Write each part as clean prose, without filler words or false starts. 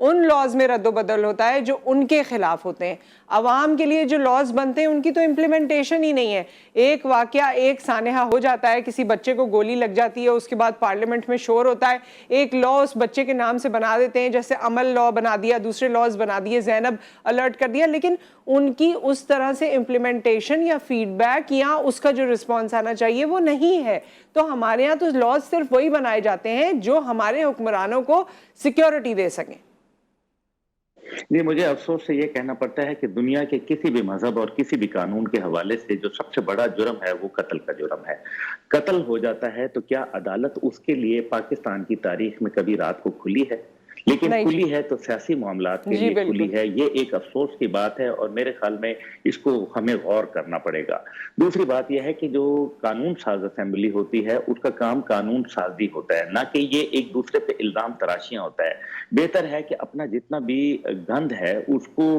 ان laws میں رد و بدل ہوتا ہے جو ان کے خلاف ہوتے ہیں. عوام کے لیے جو لاز بنتے ہیں ان کی تو امپلیمنٹیشن ہی نہیں ہے. ایک واقعہ ایک سانحہ ہو جاتا ہے, کسی بچے کو گولی لگ جاتی ہے, اس کے بعد پارلیمنٹ میں شور ہوتا ہے, ایک لا اس بچے کے نام سے بنا دیتے ہیں, جیسے عمل لا بنا دیا, دوسرے لاز بنا دیے, زینب الرٹ کر دیا, لیکن ان کی اس طرح سے امپلیمنٹیشن یا فیڈ بیک یا اس کا جو رسپانس آنا چاہیے وہ نہیں ہے. تو ہمارے ہاں تو لاز صرف وہی بنائے جاتے ہیں جو ہمارے حکمرانوں کو سیکیورٹی دے سکیں. جی, مجھے افسوس سے یہ کہنا پڑتا ہے کہ دنیا کے کسی بھی مذہب اور کسی بھی قانون کے حوالے سے جو سب سے بڑا جرم ہے وہ قتل کا جرم ہے. قتل ہو جاتا ہے تو کیا عدالت اس کے لیے پاکستان کی تاریخ میں کبھی رات کو کھلی ہے؟ لیکن کھلی ہے تو سیاسی معاملات کے لیے کھلی ہے. یہ ایک افسوس کی بات ہے اور میرے خیال میں اس کو ہمیں غور کرنا پڑے گا. دوسری بات یہ ہے کہ جو قانون ساز اسمبلی ہوتی ہے اس کا کام قانون سازی ہوتا ہے, نہ کہ یہ ایک دوسرے پہ الزام تراشیاں ہوتا ہے. بہتر ہے کہ اپنا جتنا بھی گند ہے اس کو,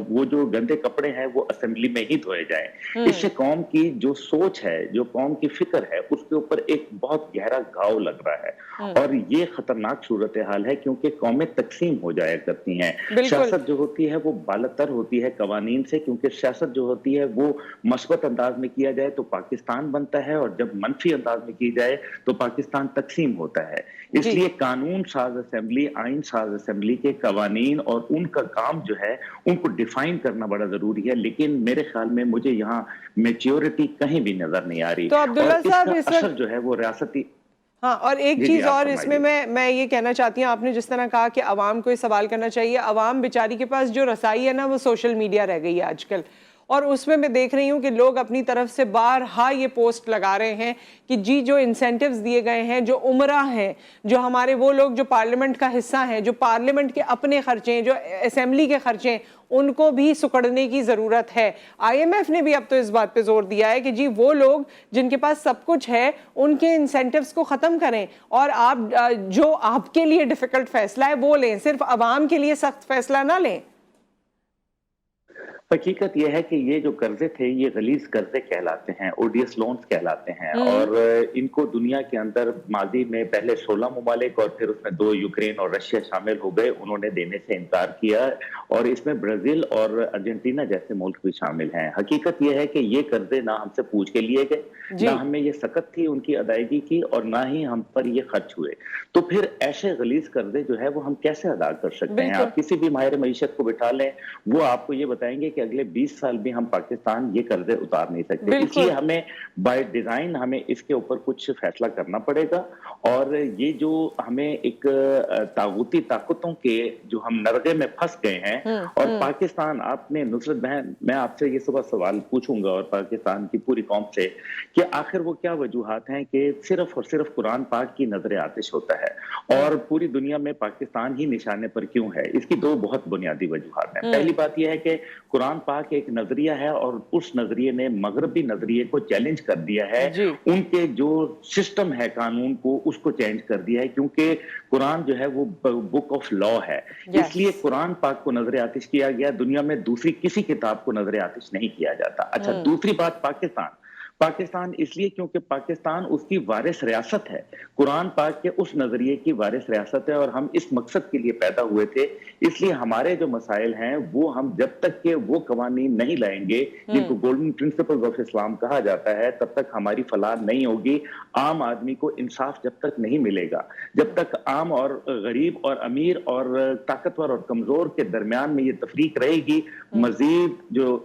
وہ جو گندے کپڑے ہیں وہ اسمبلی میں ہی دھوئے جائیں. اس سے قوم کی جو سوچ ہے, جو قوم کی فکر ہے, اس کے اوپر ایک بہت گہرا گھاؤ لگ رہا ہے اور یہ خطرناک صورتحال ہے کیونکہ قومیں تقسیم ہو جایا کرتی ہیں. سیاست جو ہوتی ہے وہ بالاتر ہوتی ہے قوانین سے, کیونکہ سیاست جو ہوتی ہے وہ مثبت انداز میں کیا جائے تو پاکستان بنتا ہے اور جب منفی انداز میں کی جائے تو پاکستان تقسیم ہوتا ہے. اس لیے قانون ساز اسمبلی, آئین ساز اسمبلی کے قوانین اور ان کا کام جو ہے ان کو ڈیفائن کرنا بڑا ضروری ہے, لیکن میرے خیال میں مجھے یہاں میچیورٹی کہیں بھی نظر نہیں آ رہی. تو عبداللہ صاحب اس کا اثر جو ہے وہ ریاستی. ہاں, اور ایک چیز اور اس میں میں یہ کہنا چاہتی ہوں, آپ نے جس طرح کہا کہ عوام کو یہ سوال کرنا چاہیے, عوام بیچاری کے پاس جو رسائی ہے نا وہ سوشل میڈیا رہ گئی ہے آج کل, اور اس میں دیکھ رہی ہوں کہ لوگ اپنی طرف سے بارہا یہ پوسٹ لگا رہے ہیں کہ جی جو انسینٹیوز دیے گئے ہیں, جو عمرہ ہیں, جو ہمارے وہ لوگ جو پارلیمنٹ کا حصہ ہیں, جو پارلیمنٹ کے اپنے خرچے ہیں, جو اسمبلی کے خرچے ہیں, ان کو بھی سکڑنے کی ضرورت ہے. آئی ایم ایف نے بھی اب تو اس بات پہ زور دیا ہے کہ جی وہ لوگ جن کے پاس سب کچھ ہے ان کے انسینٹیوز کو ختم کریں اور آپ جو آپ کے لیے ڈیفیکلٹ فیصلہ ہے وہ لیں, صرف عوام کے لیے سخت فیصلہ نہ لیں. حقیقت یہ ہے کہ یہ جو قرضے تھے یہ غلیظ قرضے کہلاتے ہیں, اوڈیس لونز کہلاتے ہیں, اور ان کو دنیا کے اندر ماضی میں پہلے 16 ممالک اور پھر اس میں 2 یوکرین اور رشیا شامل ہو گئے, انہوں نے دینے سے انکار کیا, اور اس میں برازیل اور ارجنٹینا جیسے ملک بھی شامل ہیں. حقیقت یہ ہے کہ یہ قرضے نہ ہم سے پوچھ کے لیے گئے, نہ ہمیں یہ سخت تھی ان کی ادائیگی کی, اور نہ ہی ہم پر یہ خرچ ہوئے. تو پھر ایسے غلیظ قرضے جو ہے وہ ہم کیسے ادا کر سکتے ہیں؟ آپ کسی بھی ماہر معیشت کو بٹھا لیں, وہ آپ کو یہ بتائیں گے کہ اگلے 20 سال بھی ہم پاکستان یہ قرضے اتار نہیں سکتے. اس لیے ہمیں بائی ڈیزائن ہمیں اس کے اوپر کچھ فیصلہ کرنا پڑے گا, اور یہ جو ہمیں ایک طاغوتی طاقتوں کے جو ہم نرغے میں پھنس گئے ہیں, اور پاکستان, آپ نے نصرت بہن, میں آپ سے یہ صبح سوال پوچھوں گا اور پاکستان کی پوری قوم سے کہ آخر وہ کیا وجوہات ہیں کہ صرف اور صرف قرآن پاک کی نظر آتش ہوتا ہے اور پوری دنیا میں پاکستان ہی نشانے پر کیوں ہے؟ اس کی 2 بہت بنیادی وجوہات ہیں. پہلی بات یہ ہے کہ قرآن پاک ایک نظریہ ہے اور اس نظریے نے مغربی نظریے کو چیلنج کر دیا ہے, ان کے جو سسٹم ہے قانون کو اس کو چینج کر دیا ہے, کیونکہ قرآن جو ہے وہ بک آف لا ہے, اس لیے قرآن پاک کو نظر آتش کیا گیا, دنیا میں دوسری کسی کتاب کو نظر آتش نہیں کیا جاتا. اچھا, دوسری بات پاکستان اس لیے کیونکہ پاکستان اس کی وارث ریاست ہے, قرآن پاک کے اس نظریے کی وارث ریاست ہے, اور ہم اس مقصد کے لیے پیدا ہوئے تھے. اس لیے ہمارے جو مسائل ہیں وہ ہم جب تک کہ وہ قوانین نہیں لائیں گے جن کو گولڈن پرنسپلز آف اسلام کہا جاتا ہے, تب تک ہماری فلاح نہیں ہوگی. عام آدمی کو انصاف جب تک نہیں ملے گا, جب تک عام اور غریب اور امیر اور طاقتور اور کمزور کے درمیان میں یہ تفریق رہے گی, مزید جو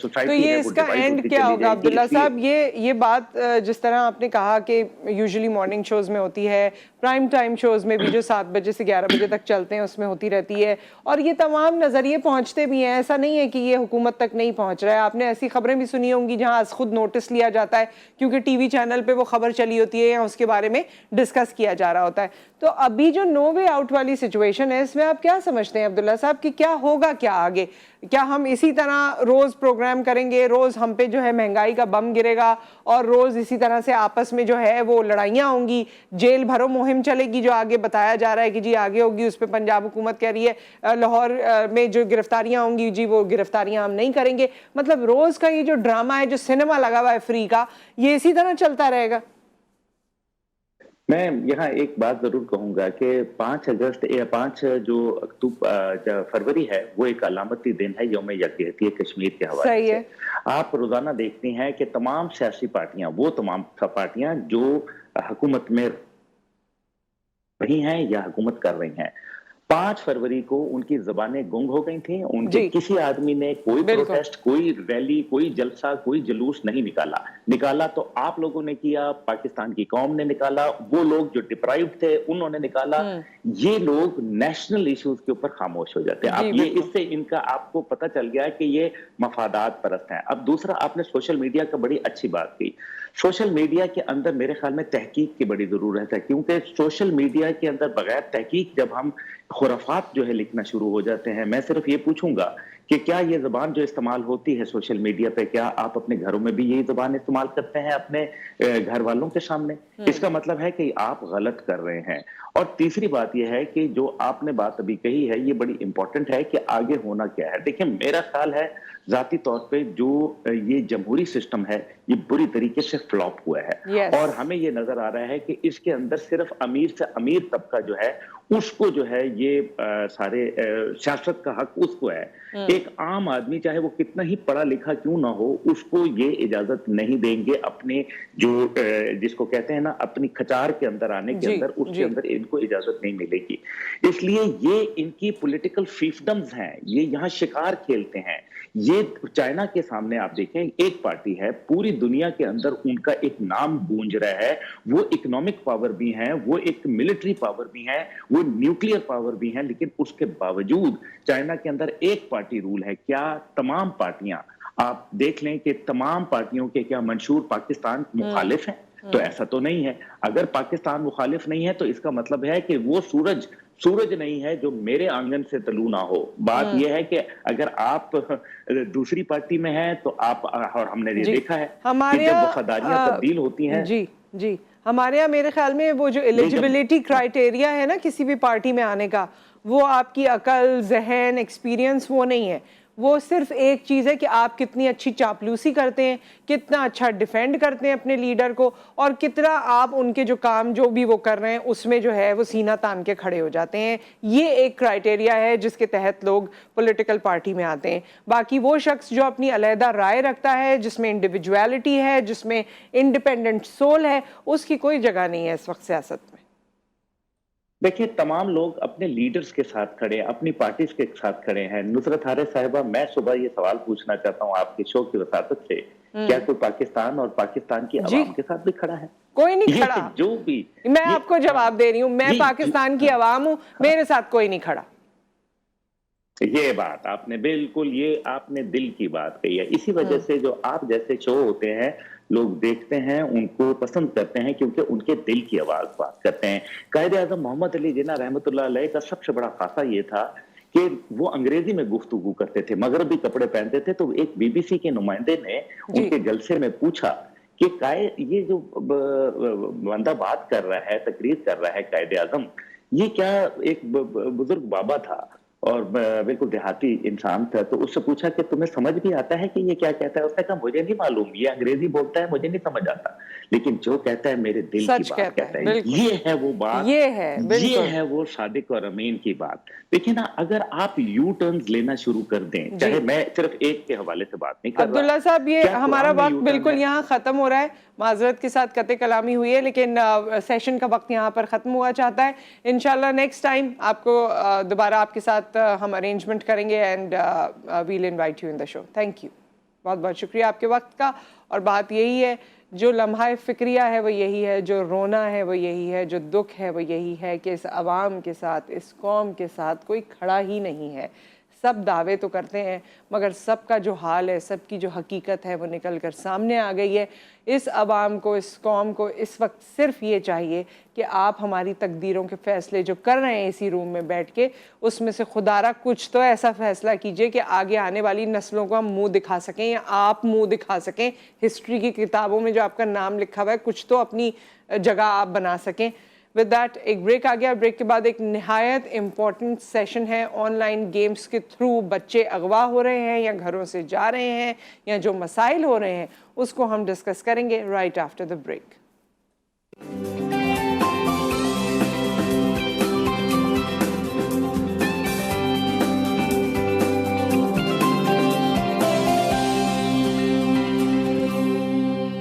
سوسائٹی ہے اس کا اینڈ کیا ہوگا عبداللہ صاحب؟ یہ بات جس طرح آپ نے کہا کہ یوزلی مارننگ شوز میں ہوتی ہے, پرائم ٹائم شوز میں بھی جو 7 بجے سے 11 بجے تک چلتے ہیں اس میں ہوتی رہتی ہے, اور یہ تمام نظریے پہنچتے بھی ہیں, ایسا نہیں ہے کہ یہ حکومت تک نہیں پہنچ رہا ہے. آپ نے ایسی خبریں بھی سنی ہوں گی جہاں از خود نوٹس لیا جاتا ہے کیونکہ ٹی وی چینل پہ وہ خبر چلی ہوتی ہے یا اس کے بارے میں ڈسکس کیا جا رہا ہوتا ہے. تو ابھی جو نو وے آؤٹ والی سچویشن ہے اس میں آپ کیا سمجھتے ہیں عبداللہ صاحب کہ کیا ہوگا کیا آگے؟ کیا ہم اسی طرح روز پروگرام کریں گے, روز ہم پہ جو ہے مہنگائی کا بم گرے گا اور روز اسی طرح سے آپس میں جو ہے وہ لڑائیاں ہوں گی, جیل بھرو مہم چلے گی جو آگے بتایا جا رہا ہے کہ جی آگے ہوگی, اس پہ پنجاب حکومت کہہ رہی ہے لاہور میں جو گرفتاریاں ہوں گی جی وہ گرفتاریاں ہم نہیں کریں گے؟ مطلب روز کا یہ جو ڈرامہ ہے, جو سینما لگا ہوا ہے فری کا, یہ اسی طرح چلتا رہے گا؟ میں یہاں ایک بات ضرور کہوں گا کہ 5 اگست یا 5 فروری ہے، وہ ایک علامتی دن ہے یوم یکجہتی کشمیر کے حوالے صحیح سے۔ ہے۔ آپ روزانہ دیکھتے ہیں کہ تمام سیاسی پارٹیاں، وہ تمام پارٹیاں جو حکومت میں رہی ہیں یا حکومت کر رہی ہیں، 5 فروری کو ان کی زبانیں گنگ ہو گئی تھیں، ان کے جی کسی آدمی نے کوئی بالکل پروٹیسٹ، کوئی ریلی، کوئی جلسہ، کوئی جلوس نہیں نکالا تو آپ لوگوں نے کیا، پاکستان کی قوم نے نکالا، وہ لوگ جو ڈپرائیوڈ تھے انہوں نے نکالا۔ یہ لوگ نیشنل ایشوز کے اوپر خاموش ہو جاتے ہیں۔ جی اب یہ بالکل اس سے ان کا آپ کو پتہ چل گیا کہ یہ مفادات پرست ہیں۔ اب دوسرا، آپ نے سوشل میڈیا کا بڑی اچھی بات کی۔ سوشل میڈیا کے اندر میرے خیال میں تحقیق کی بڑی ضرورت ہے، کیونکہ سوشل میڈیا کے اندر بغیر تحقیق جب ہم خرافات جو ہے لکھنا شروع ہو جاتے ہیں، میں صرف یہ پوچھوں گا کہ کیا یہ زبان جو استعمال ہوتی ہے سوشل میڈیا پہ، کیا آپ اپنے گھروں میں بھی یہی زبان استعمال کرتے ہیں اپنے گھر والوں کے سامنے؟ اس کا مطلب ہے کہ آپ غلط کر رہے ہیں۔ اور تیسری بات یہ ہے کہ جو آپ نے بات ابھی کہی ہے، یہ بڑی امپورٹنٹ ہے کہ آگے ہونا کیا ہے۔ دیکھیں، میرا خیال ہے ذاتی طور پہ جو یہ جمہوری سسٹم ہے، یہ بری طریقے سے فلاپ ہوا ہے، یس اور ہمیں یہ نظر آ رہا ہے کہ اس کے اندر صرف امیر سے امیر طبقہ جو ہے اس کو جو ہے یہ سارے سیاست کا حق اس کو ہے۔ ایک عام آدمی چاہے وہ کتنا ہی پڑھا لکھا کیوں نہ ہو، اس کو یہ اجازت نہیں دیں گے اپنے جو جس کو کہتے ہیں نا اپنی کھچار کے اندر آنے کے جی اندر، اس کے جی اندر ان کو اجازت نہیں ملے گی۔ اس لیے یہ ان کی پولیٹیکل فیفڈمز ہیں، یہ یہاں شکار کھیلتے ہیں۔ یہ چائنا کے سامنے آپ دیکھیں، ایک پارٹی ہے، پوری دنیا کے اندر ان کا ایک نام گونج رہا ہے، وہ اکنامک پاور بھی ہیں، وہ ایک ملٹری پاور بھی ہیں، وہ نیوکلیئر پاور بھی ہیں، لیکن اس کے باوجود چائنا کے اندر ایک پارٹی رول ہے۔ کیا تمام پارٹیاں، آپ دیکھ لیں کہ تمام پارٹیوں کے کیا منشور پاکستان مخالف ہیں؟ تو ایسا تو نہیں ہے۔ اگر پاکستان مخالف نہیں ہے تو اس کا مطلب ہے کہ وہ سورج نہیں ہے جو میرے آنگن سے طلوع نہ ہو۔ بات یہ ہے کہ اگر آپ دوسری پارٹی میں ہیں تو آپ، اور ہم نے یہ جی دیکھا ہے کہ ہمارے جب وفاداریاں تبدیل ہوتی ہیں، جی جی ہمارے یہاں میرے خیال میں وہ جو ایلیجیبلٹی کرائٹیریا ہے نا کسی بھی پارٹی میں آنے کا، وہ آپ کی عقل، ذہن، ایکسپیرینس وہ نہیں ہے، وہ صرف ایک چیز ہے کہ آپ کتنی اچھی چاپلوسی کرتے ہیں، کتنا اچھا ڈیفینڈ کرتے ہیں اپنے لیڈر کو، اور کتنا آپ ان کے جو کام جو بھی وہ کر رہے ہیں اس میں جو ہے وہ سینہ تان کے کھڑے ہو جاتے ہیں۔ یہ ایک کرائٹیریا ہے جس کے تحت لوگ پولیٹیکل پارٹی میں آتے ہیں۔ باقی وہ شخص جو اپنی علیحدہ رائے رکھتا ہے، جس میں انڈیویجویلٹی ہے، جس میں انڈیپینڈنٹ سول ہے، اس کی کوئی جگہ نہیں ہے اس وقت سیاست میں۔ دیکھیں، تمام لوگ اپنے لیڈرز کے ساتھ کھڑے ہیں، اپنی پارٹیز کے ساتھ کھڑے ہیں۔ نصرت حارث صاحبہ، میں صبح یہ سوال پوچھنا چاہتا ہوں آپ کے شو کی وساطت سے، کیا کوئی پاکستان اور پاکستان کی جی عوام کے ساتھ بھی کھڑا ہے؟ کوئی نہیں یہ کھڑا، جو بھی میں یہ آپ کو جواب دے رہی ہوں، میں جی پاکستان کی عوام ہوں، میرے ساتھ کوئی نہیں کھڑا۔ یہ بات آپ نے بالکل، یہ آپ نے دل کی بات کہی ہے۔ اسی وجہ سے جو آپ جیسے شو ہوتے ہیں، لوگ دیکھتے ہیں، ان کو پسند کرتے ہیں، کیونکہ ان کے دل کی آواز بات کرتے ہیں۔ قائد اعظم محمد علی جناح رحمۃ اللہ علیہ کا سب سے بڑا خاصہ یہ تھا کہ وہ انگریزی میں گفتگو کرتے تھے، مغربی کپڑے پہنتے تھے۔ تو ایک بی بی سی کے نمائندے نے ان کے جلسے میں پوچھا کہ یہ جو بندہ بات کر رہا ہے، تقریر کر رہا ہے قائد اعظم، یہ کیا ایک بزرگ بابا تھا اور بالکل دیہاتی انسان تھا، تو اس سے پوچھا کہ تمہیں سمجھ بھی آتا ہے کہ یہ کیا کہتا ہے؟ اس نے کہا مجھے نہیں معلوم، یہ انگریزی بولتا ہے، مجھے نہیں سمجھ آتا، لیکن جو کہتا ہے میرے دل کی بات کہتا ہے۔ یہ ہے وہ بات، یہ ہے وہ صادق اور امین کی بات۔ دیکھیں نا، اگر آپ یو ٹرنز لینا شروع کر دیں، چاہے میں صرف ایک کے حوالے سے بات نہیں کر رہا، عبداللہ صاحب، یہ ہمارا وقت بالکل یہاں ختم ہو رہا ہے، معذرت کے ساتھ قطع کلامی ہوئی ہے، لیکن سیشن کا وقت یہاں پر ختم ہوا چاہتا ہے۔ انشاءاللہ نیکسٹ ٹائم آپ کو دوبارہ آپ کے ساتھ ہم ارینجمنٹ کریں گے، and we'll invite you in the show. Thank you, بہت بہت شکریہ آپ کے وقت کا۔ اور بات یہی ہے، جو لمحہ فکریہ ہے وہ یہی ہے، جو رونا ہے وہ یہی ہے، جو دکھ ہے وہ یہی ہے کہ اس عوام کے ساتھ، اس قوم کے ساتھ کوئی کھڑا ہی نہیں ہے۔ سب دعوے تو کرتے ہیں، مگر سب کا جو حال ہے، سب کی جو حقیقت ہے وہ نکل کر سامنے آ گئی ہے۔ اس عوام کو، اس قوم کو اس وقت صرف یہ چاہیے کہ آپ ہماری تقدیروں کے فیصلے جو کر رہے ہیں اسی روم میں بیٹھ کے، اس میں سے خدا را کچھ تو ایسا فیصلہ کیجئے کہ آگے آنے والی نسلوں کو ہم منہ دکھا سکیں، یا آپ منہ دکھا سکیں، ہسٹری کی کتابوں میں جو آپ کا نام لکھا ہوا ہے کچھ تو اپنی جگہ آپ بنا سکیں۔ ود دیٹ ایک بریک آ گیا، بریک کے بعد ایک نہایت امپورٹنٹ سیشن ہے۔ آن لائن گیمز کے تھرو بچے اغوا ہو رہے ہیں یا گھروں سے جا رہے ہیں، یا جو مسائل ہو رہے ہیں اس کو ہم ڈسکس کریں گے رائٹ آفٹر دا بریک۔